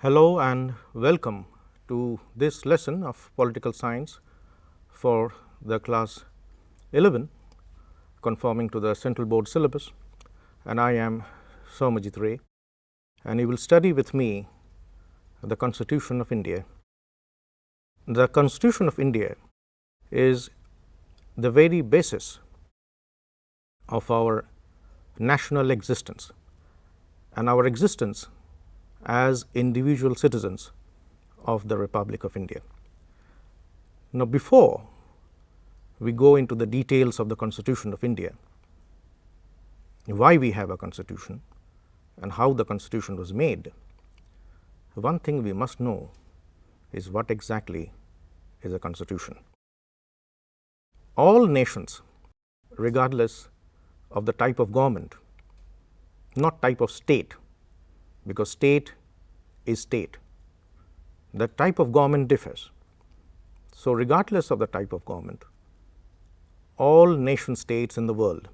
Hello and welcome to this lesson of political science for the class 11 conforming to the Central Board syllabus, and I am Somajit Ray, and you will study with me the Constitution of India. The Constitution of India is the very basis of our national existence and our existence as individual citizens of the Republic of India. Now, before we go into the details of the Constitution of India, why we have a constitution and how the constitution was made, one thing we must know is what exactly is a constitution. All nations, regardless of the type of government, not type of state, because state is state, the type of government differs. So, regardless of the type of government, all nation states in the world,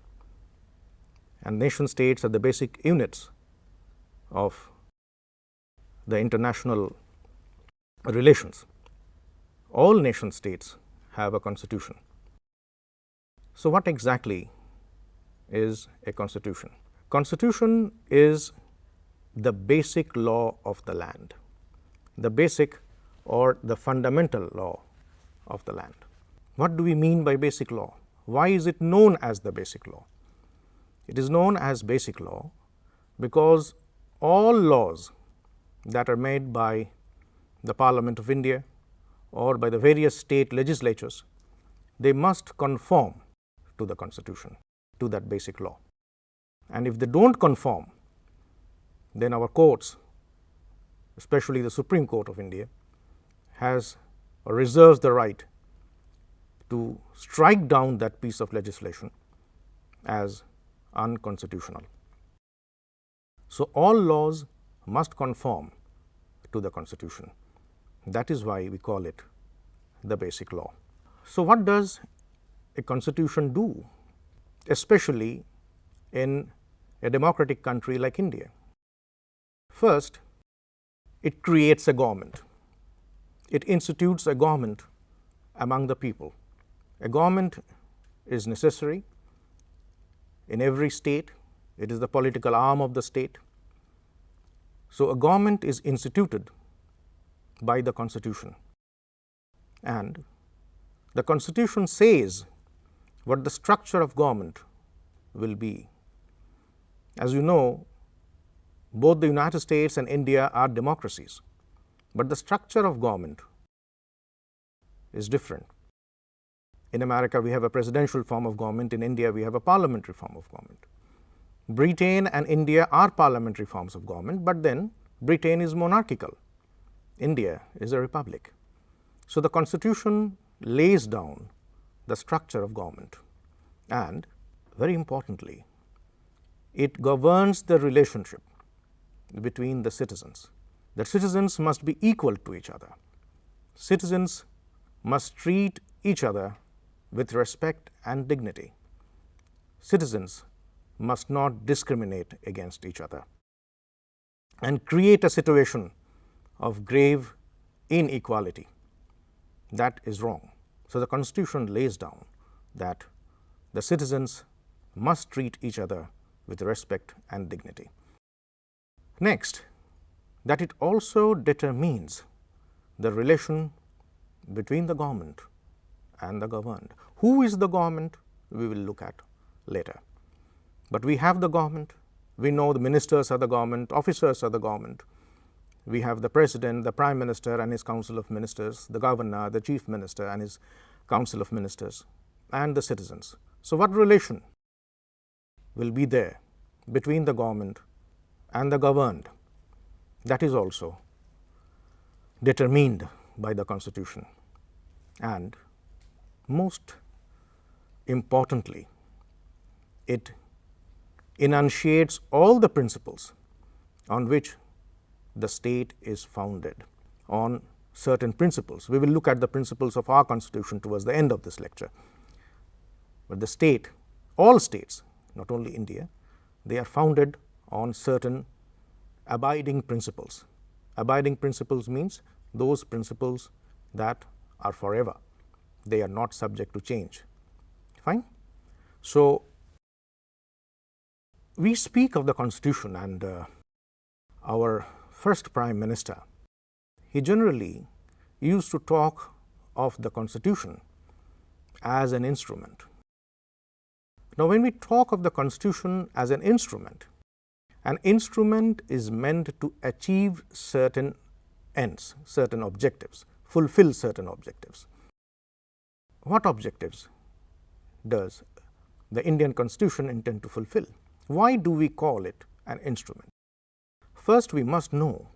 and nation states are the basic units of the international relations, all nation states have a constitution. So, what exactly is a constitution? Constitution is the basic law of the land, the basic or the fundamental law of the land. What do we mean by basic law? Why is it known as the basic law? It is known as basic law because all laws that are made by the Parliament of India or by the various state legislatures, they must conform to the Constitution, to that basic law. And if they do not conform, then our courts, especially the Supreme Court of India, has or reserves the right to strike down that piece of legislation as unconstitutional. So, all laws must conform to the Constitution. That is why we call it the basic law. So, what does a constitution do, especially in a democratic country like India? First, it creates a government. It institutes a government among the people. A government is necessary in every state. It is the political arm of the state. So, a government is instituted by the Constitution, and the Constitution says what the structure of government will be. As you know, both the United States and India are democracies, but the structure of government is different. In America, we have a presidential form of government. In India, we have a parliamentary form of government. Britain and India are parliamentary forms of government, but then Britain is monarchical. India is a republic. So, the Constitution lays down the structure of government, and very importantly, it governs the relationship between the citizens. The citizens must be equal to each other. Citizens must treat each other with respect and dignity. Citizens must not discriminate against each other and create a situation of grave inequality. That is wrong. So, the Constitution lays down that the citizens must treat each other with respect and dignity. Next, that it also determines the relation between the government and the governed. Who is the government? We will look at later. But we have the government. We know the ministers are the government, officers are the government. We have the president, the prime minister and his council of ministers, the governor, the chief minister and his council of ministers, and the citizens. So, what relation will be there between the government and the governed? That is also determined by the Constitution. And most importantly, it enunciates all the principles on which the state is founded, on certain principles. We will look at the principles of our Constitution towards the end of this lecture. But the state, all states, not only India, they are founded on certain abiding principles, Abiding principles means those principles that are forever. They are not subject to change. Fine. So, we speak of the Constitution, and our first Prime Minister, he generally used to talk of the Constitution as an instrument. Now, when we talk of the Constitution as an instrument is meant to achieve certain ends, certain objectives, fulfill certain objectives. What objectives does the Indian Constitution intend to fulfill? Why do we call it an instrument? First, we must know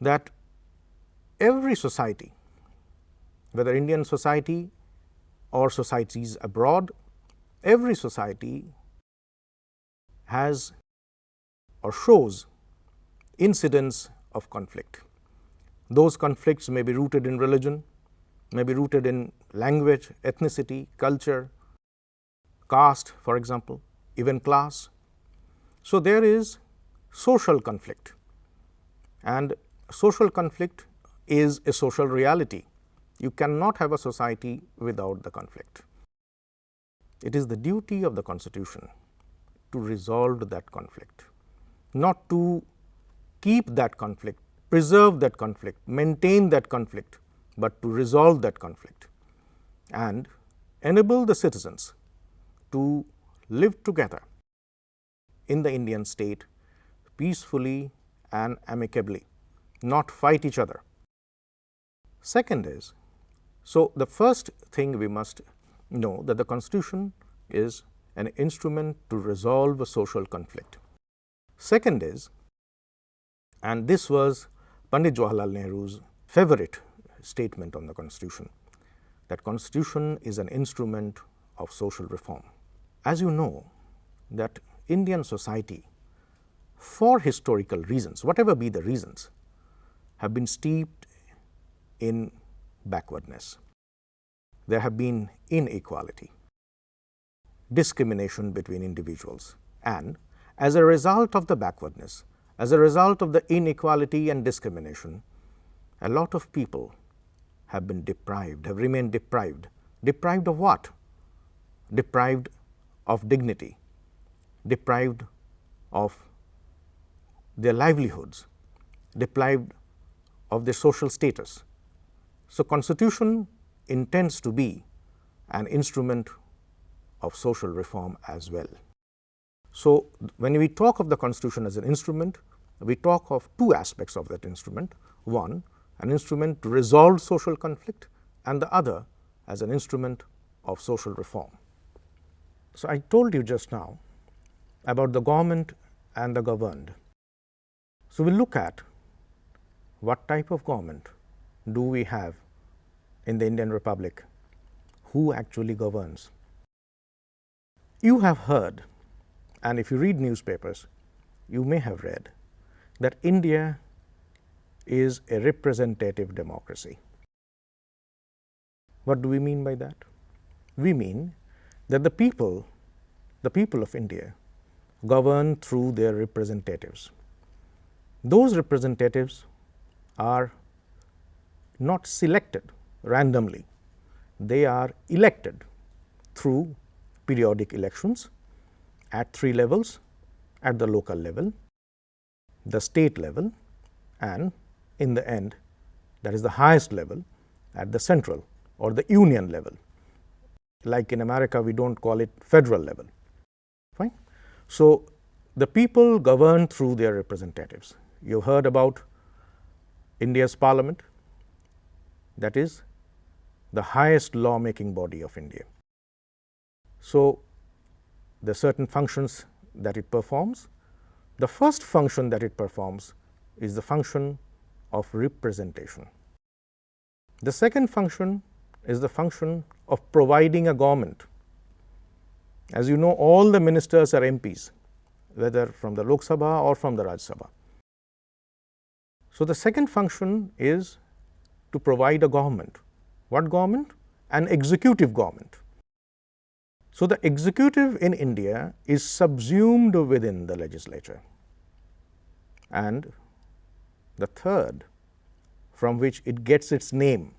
that every society, whether Indian society or societies abroad, every society has or shows incidents of conflict. Those conflicts may be rooted in religion, may be rooted in language, ethnicity, culture, caste, for example, even class. So, there is social conflict, and social conflict is a social reality. You cannot have a society without the conflict. It is the duty of the Constitution to resolve that conflict, not to keep that conflict, preserve that conflict, maintain that conflict, but to resolve that conflict and enable the citizens to live together in the Indian state peacefully and amicably, not fight each other. Second is, so the first thing we must know that the Constitution is an instrument to resolve a social conflict. Second is, and this was Pandit Jawaharlal Nehru's favorite statement on the Constitution, that Constitution is an instrument of social reform. As you know, that Indian society, for historical reasons, whatever be the reasons, have been steeped in backwardness. There have been inequality, discrimination between individuals, and as a result of the backwardness, as a result of the inequality and discrimination, a lot of people have been deprived, have remained deprived. Deprived of what? Deprived of dignity, deprived of their livelihoods, deprived of their social status. So, Constitution intends to be an instrument of social reform as well. So, when we talk of the Constitution as an instrument, we talk of two aspects of that instrument. One, an instrument to resolve social conflict, and the other as an instrument of social reform. So, I told you just now about the government and the governed. So, we will look at what type of government do we have in the Indian Republic, who actually governs. You have heard, and if you read newspapers, you may have read that India is a representative democracy. What do we mean by that? We mean that the people of India govern through their representatives. Those representatives are not selected randomly, they are elected through periodic elections at three levels: at the local level, the state level, and in the end, that is the highest level, at the central or the union level. Like in America, we do not call it federal level. Fine. So, the people govern through their representatives. You have heard about India's parliament, that is the highest lawmaking body of India. So, there are certain functions that it performs. The first function that it performs is the function of representation. The second function is the function of providing a government. As you know, all the ministers are MPs, whether from the Lok Sabha or from the Rajya Sabha. So, the second function is to provide a government. What government? An executive government. So, the executive in India is subsumed within the legislature, and the third, from which it gets its name,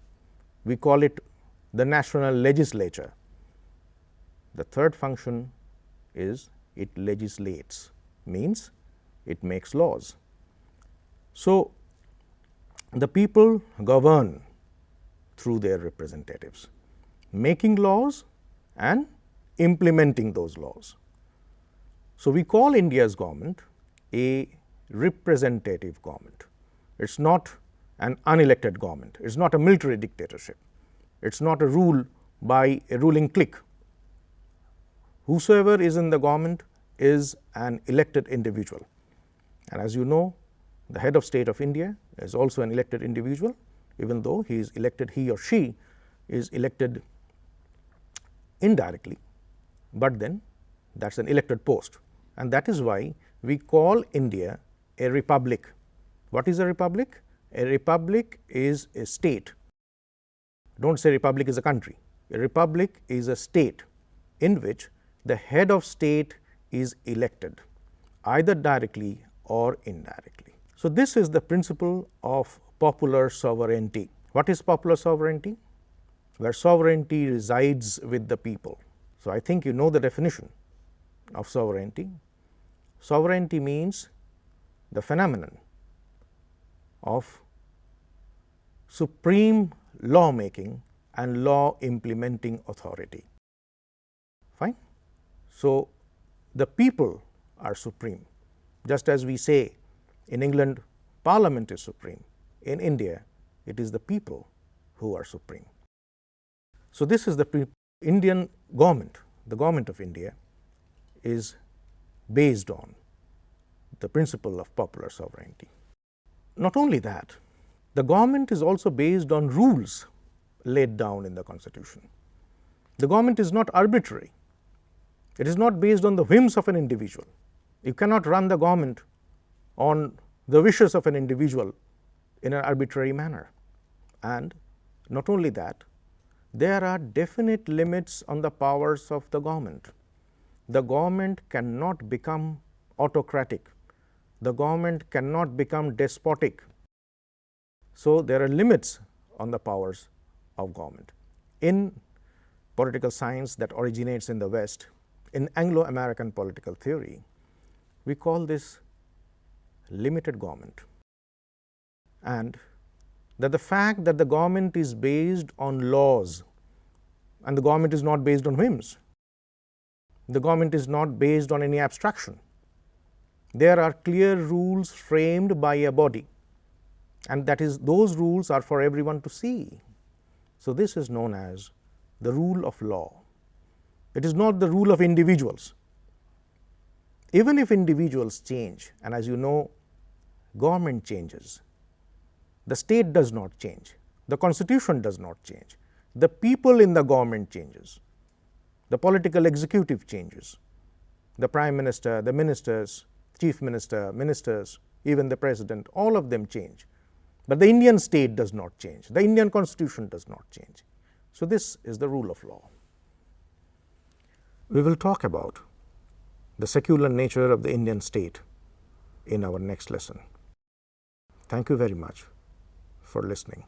we call it the national legislature. The third function is it legislates, means it makes laws. So, the people govern through their representatives, making laws and implementing those laws. So, we call India's government a representative government. It is not an unelected government, it is not a military dictatorship, it is not a rule by a ruling clique. Whosoever is in the government is an elected individual. And as you know, the head of state of India is also an elected individual, even though he is elected, he or she is elected indirectly, but then that is an elected post. And that is why we call India a republic. What is a republic? A republic is a state. Do not say republic is a country. A republic is a state in which the head of state is elected either directly or indirectly. So, this is the principle of popular sovereignty. What is popular sovereignty? Where sovereignty resides with the people. So, I think you know the definition of sovereignty. Sovereignty means the phenomenon of supreme lawmaking and law implementing authority. Fine. So, the people are supreme, just as we say in England Parliament is supreme, in India it is the people who are supreme. So, this is the Indian government. The government of India is based on the principle of popular sovereignty. Not only that, the government is also based on rules laid down in the Constitution. The government is not arbitrary. It is not based on the whims of an individual. You cannot run the government on the wishes of an individual in an arbitrary manner. And not only that, there are definite limits on the powers of the government. The government cannot become autocratic. The government cannot become despotic. So, there are limits on the powers of government. In political science that originates in the West, in Anglo-American political theory, we call this limited government. And that the fact that the government is based on laws and the government is not based on whims, the government is not based on any abstraction. There are clear rules framed by a body, and that is, those rules are for everyone to see. So, this is known as the rule of law. It is not the rule of individuals. Even if individuals change, and as you know, government changes, the state does not change, the constitution does not change, the people in the government changes, the political executive changes, the prime minister, the ministers, chief minister, ministers, even the president, all of them change. But the Indian state does not change, the Indian constitution does not change. So, this is the rule of law. We will talk about the secular nature of the Indian state in our next lesson. Thank you very much for listening.